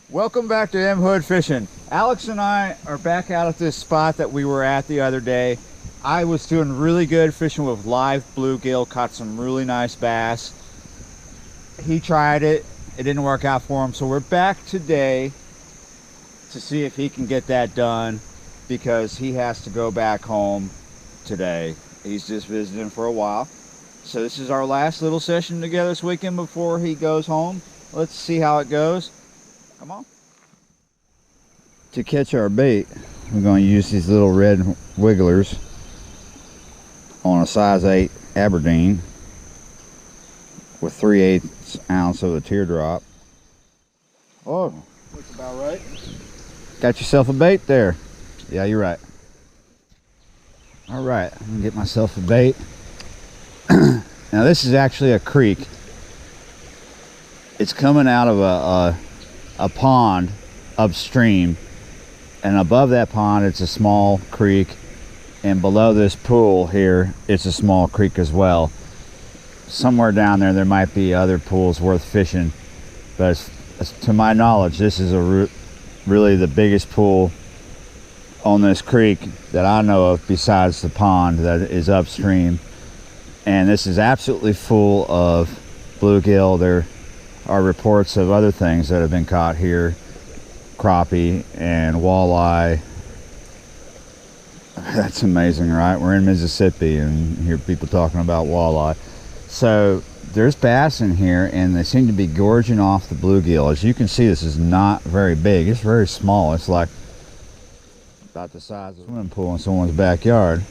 Welcome back to M Hood Fishing. Alex and I are back out at this spot that we were at the other day. I was doing really good fishing with live bluegill, caught some really nice bass. He tried it, it didn't work out for him, so we're back today to see if he can get that done because he has to go back home today. He's just visiting for a while. So this is our last little session together this weekend before he goes home. Let's see how it goes. Come on. To catch our bait, we're going to use these little red wigglers on a size 8 Aberdeen with 3/8 ounce of a teardrop. Oh, Looks about right. got yourself a bait there. Yeah, you're right. All right, I'm gonna get myself a bait. Now this is actually a creek. It's coming out of a pond upstream, and above that pond it's a small creek, and below this pool here it's a small creek as well. Somewhere down there might be other pools worth fishing, but to my knowledge this is really the biggest pool on this creek that I know of besides the pond that is upstream. And this is absolutely full of bluegill. There are reports of other things that have been caught here, crappie and walleye. That's amazing, right? We're in Mississippi and hear people talking about walleye. So there's bass in here and they seem to be gorging off the bluegill. As you can see, this is not very big. It's very small. It's like about the size of a swimming pool in someone's backyard.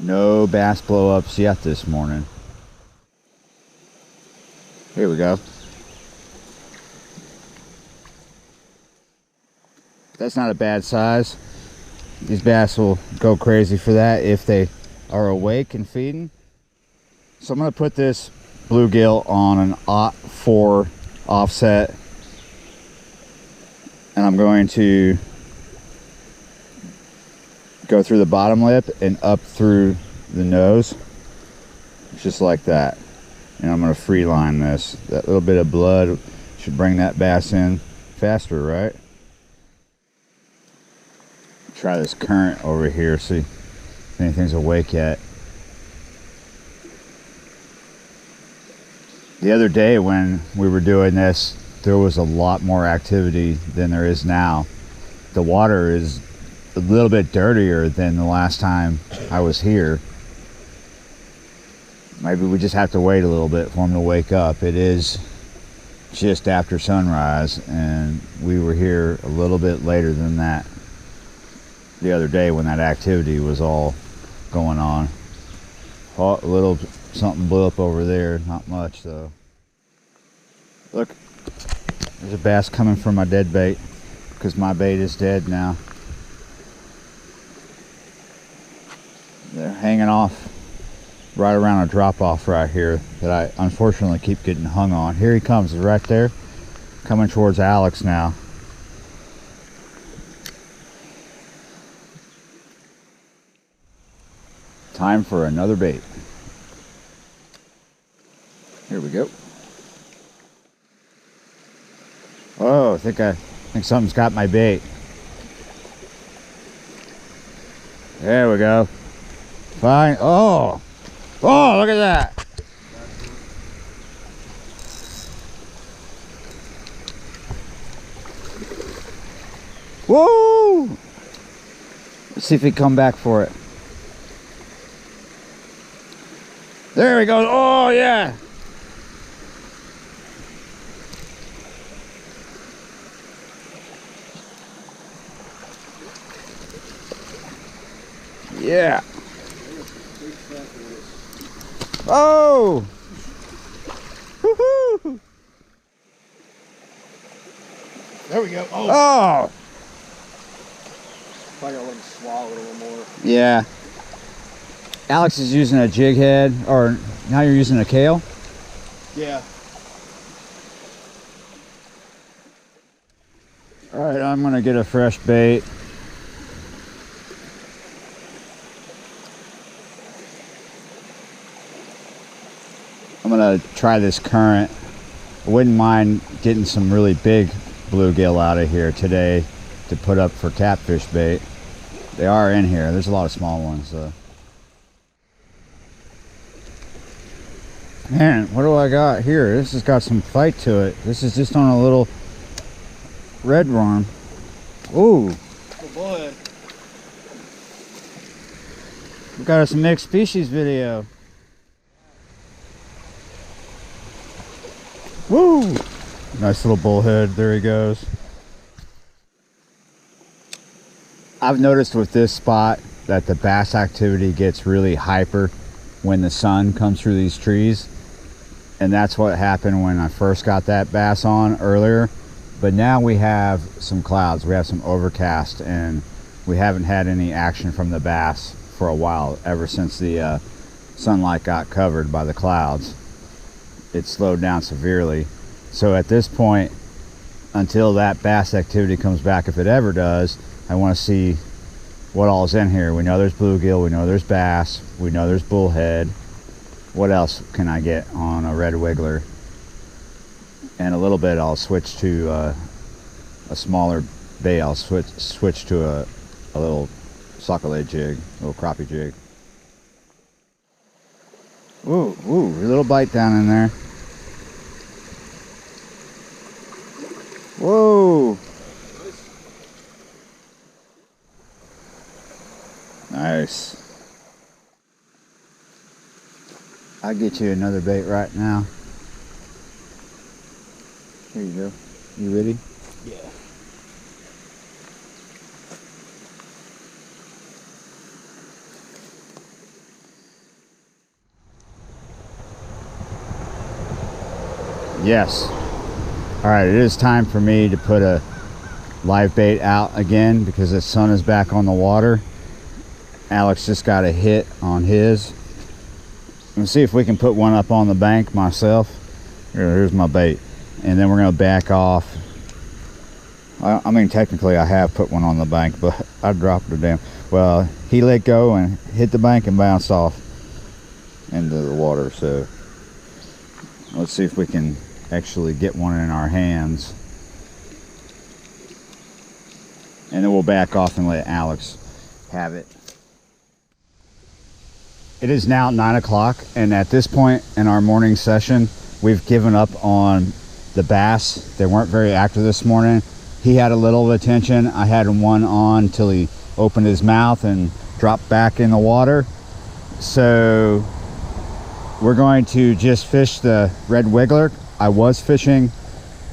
No bass blow-ups yet this morning. Here we go. That's not a bad size. These bass will go crazy for that if they are awake and feeding. So I'm going to put this bluegill on an 0.4 offset, and I'm going to go through the bottom lip and up through the nose, just like that. And I'm going to free line this. That little bit of blood should bring that bass in faster, right? Try this current over here, see if anything's awake yet. The other day when we were doing this, there was a lot more activity than there is now. The water is a little bit dirtier than the last time I was here. Maybe we just have to wait a little bit for them to wake up. It is just after sunrise and we were here a little bit later than that the other day when that activity was all going on. Oh, a little something blew up over there, not much though. Look, there's a bass coming from my dead bait because my bait is dead now. They're hanging off right around a drop off right here that I unfortunately keep getting hung on. Here he comes, right there, coming towards Alex now. Time for another bait. Here we go. Oh, I think something's got my bait. There we go. Fine. Oh, look at that. Whoa. Let's see if he come back for it. There he goes. Oh, yeah. Yeah. Oh! Woohoo! There we go. Oh! Probably gotta let him swallow it a little more. Yeah. Alex is using a jig head, or now you're using a Kahle? Yeah. All right, I'm gonna get a fresh bait. I'm gonna try this current I wouldn't mind getting some really big bluegill out of here today to put up for catfish bait. They are in here. There's a lot of small ones though. Man, what do I got here? This has got some fight to it. This is just on a little red worm. Ooh. Oh boy. We got us a mixed species video. Woo! Nice little bullhead. There he goes. I've noticed with this spot that the bass activity gets really hyper when the sun comes through these trees. And that's what happened when I first got that bass on earlier. But now we have some clouds. We have some overcast, and we haven't had any action from the bass for a while, ever since the sunlight got covered by the clouds. It slowed down severely. So at this point, until that bass activity comes back, if it ever does, I want to see what all's in here. We know there's bluegill, we know there's bass, we know there's bullhead. What else can I get on a red wiggler? And a little bit I'll switch to a smaller bait. I'll switch to a little sac-a-lait jig, a little crappie jig. Ooh, ooh, a little bite down in there. Whoa! Nice. I'll get you another bait right now. Here you go. You ready? Yeah. Yes. All right, it is time for me to put a live bait out again because the sun is back on the water. Alex just got a hit on his. Let's see if we can put one up on the bank myself. Here's my bait. And then we're gonna back off. I mean, technically I have put one on the bank, but I dropped it down. Well, he let go and hit the bank and bounced off into the water. So let's see if we can actually get one in our hands. And then we'll back off and let Alex have it. It is now 9 o'clock, and at this point in our morning session, we've given up on the bass. They weren't very active this morning. He had a little of attention. I had one on till he opened his mouth and dropped back in the water. So we're going to just fish the red wiggler. I was fishing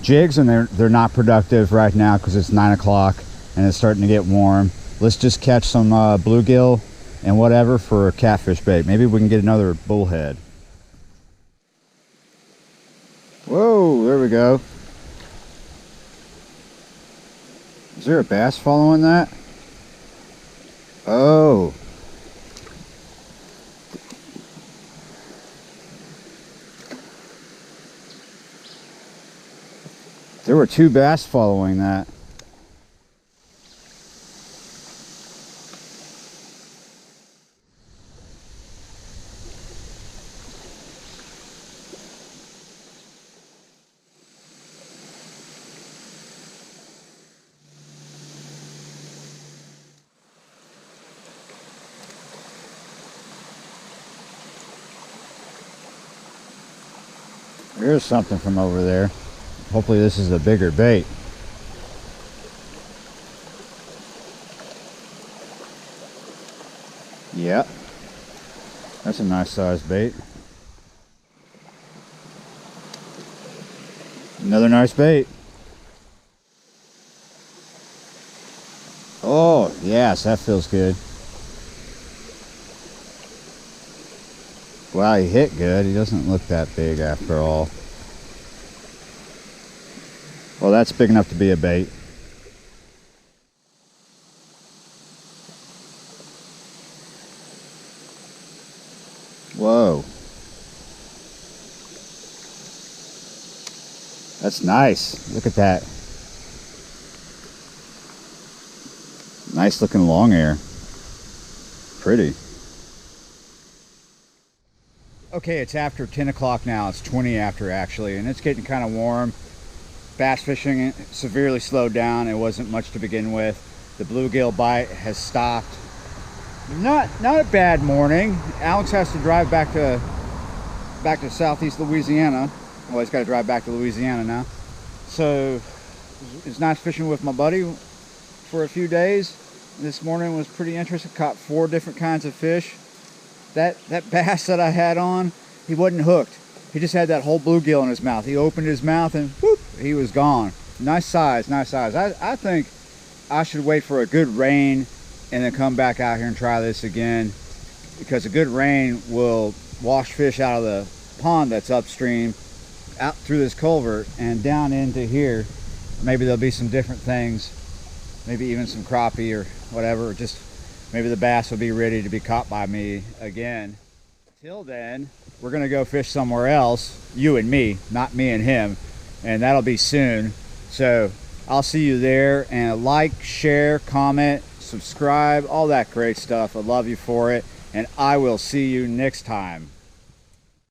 jigs, and they're not productive right now because it's 9 o'clock and it's starting to get warm. Let's just catch some bluegill and whatever for catfish bait. Maybe we can get another bullhead. Whoa, there we go. Is there a bass following that? Oh. There were two bass following that. Here's something from over there. Hopefully this is a bigger bait. Yeah, that's a nice sized bait. Another nice bait. Oh, yes, that feels good. Wow, he hit good. He doesn't look that big after all. Well, that's big enough to be a bait. Whoa. That's nice. Look at that. Nice looking long hair. Pretty. Okay, it's after 10 o'clock now. It's 20 after actually, and it's getting kind of warm. Bass fishing severely slowed down. It wasn't much to begin with. The bluegill bite has stopped. Not a bad morning. Alex has to drive back to southeast Louisiana. Well, he's got to drive back to Louisiana now. So it's nice fishing with my buddy for a few days. This morning was pretty interesting. Caught 4 different kinds of fish. That bass that I had on, he wasn't hooked. He just had that whole bluegill in his mouth. He opened his mouth and whoop, he was gone. Nice size, nice size. I think I should wait for a good rain and then come back out here and try this again, because a good rain will wash fish out of the pond that's upstream, out through this culvert and down into here. Maybe there'll be some different things, maybe even some crappie or whatever. Just maybe the bass will be ready to be caught by me again. Till then, we're gonna go fish somewhere else, you and me, not me and him, and that'll be soon. So I'll see you there, and like, share, comment, subscribe, all that great stuff. I love you for it, and I will see you next time.